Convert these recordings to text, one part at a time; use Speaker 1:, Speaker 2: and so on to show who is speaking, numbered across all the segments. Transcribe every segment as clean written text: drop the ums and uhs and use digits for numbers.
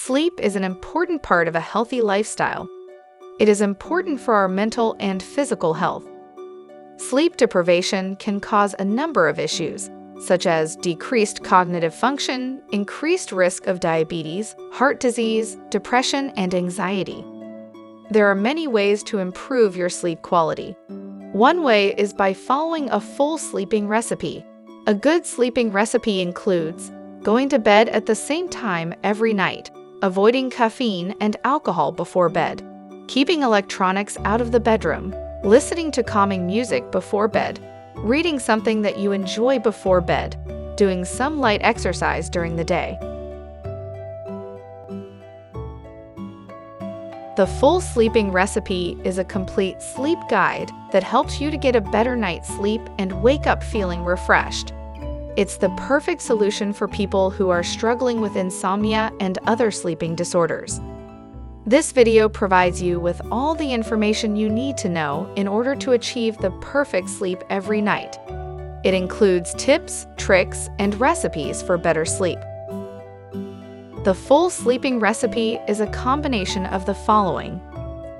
Speaker 1: Sleep is an important part of a healthy lifestyle. It is important for our mental and physical health. Sleep deprivation can cause a number of issues, such as decreased cognitive function, increased risk of diabetes, heart disease, depression, and anxiety. There are many ways to improve your sleep quality. One way is by following a full sleeping recipe. A good sleeping recipe includes going to bed at the same time every night, avoiding caffeine and alcohol before bed, keeping electronics out of the bedroom, listening to calming music before bed, reading something that you enjoy before bed, doing some light exercise during the day. The Full Sleeping Recipe is a complete sleep guide that helps you to get a better night's sleep and wake up feeling refreshed. It's the perfect solution for people who are struggling with insomnia and other sleeping disorders. This video provides you with all the information you need to know in order to achieve the perfect sleep every night. It includes tips, tricks, and recipes for better sleep. The Full Sleeping Recipe is a combination of the following.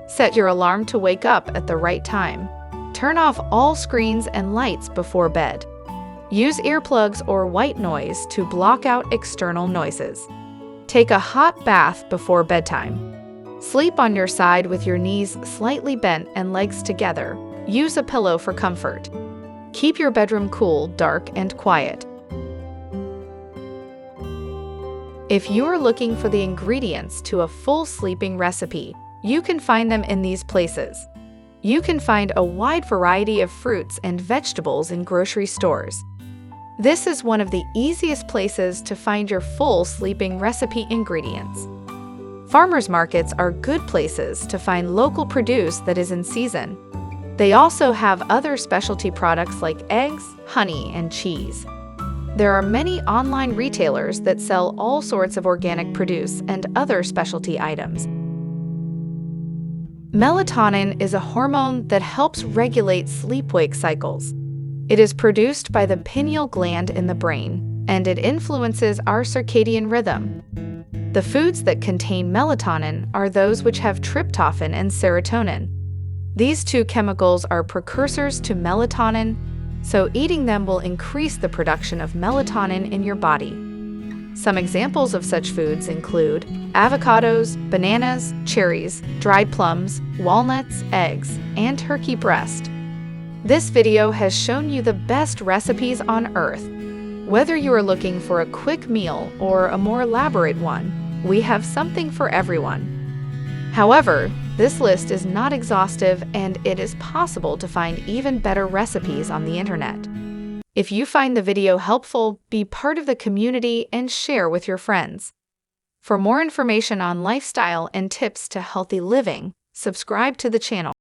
Speaker 1: Set your alarm to wake up at the right time. Turn off all screens and lights before bed. Use earplugs or white noise to block out external noises. Take a hot bath before bedtime. Sleep on your side with your knees slightly bent and legs together. Use a pillow for comfort. Keep your bedroom cool, dark, and quiet. If you're looking for the ingredients to a full sleeping recipe, you can find them in these places. You can find a wide variety of fruits and vegetables in grocery stores. This is one of the easiest places to find your full sleeping recipe ingredients. Farmers markets are good places to find local produce that is in season. They also have other specialty products like eggs, honey, and cheese. There are many online retailers that sell all sorts of organic produce and other specialty items. Melatonin is a hormone that helps regulate sleep-wake cycles. It is produced by the pineal gland in the brain, and it influences our circadian rhythm. The foods that contain melatonin are those which have tryptophan and serotonin. These two chemicals are precursors to melatonin, so eating them will increase the production of melatonin in your body. Some examples of such foods include avocados, bananas, cherries, dried plums, walnuts, eggs, and turkey breast. This video has shown you the best recipes on earth. Whether you are looking for a quick meal or a more elaborate one, we have something for everyone. However, this list is not exhaustive, and it is possible to find even better recipes on the internet. If you find the video helpful, be part of the community and share with your friends. For more information on lifestyle and tips to healthy living, subscribe to the channel.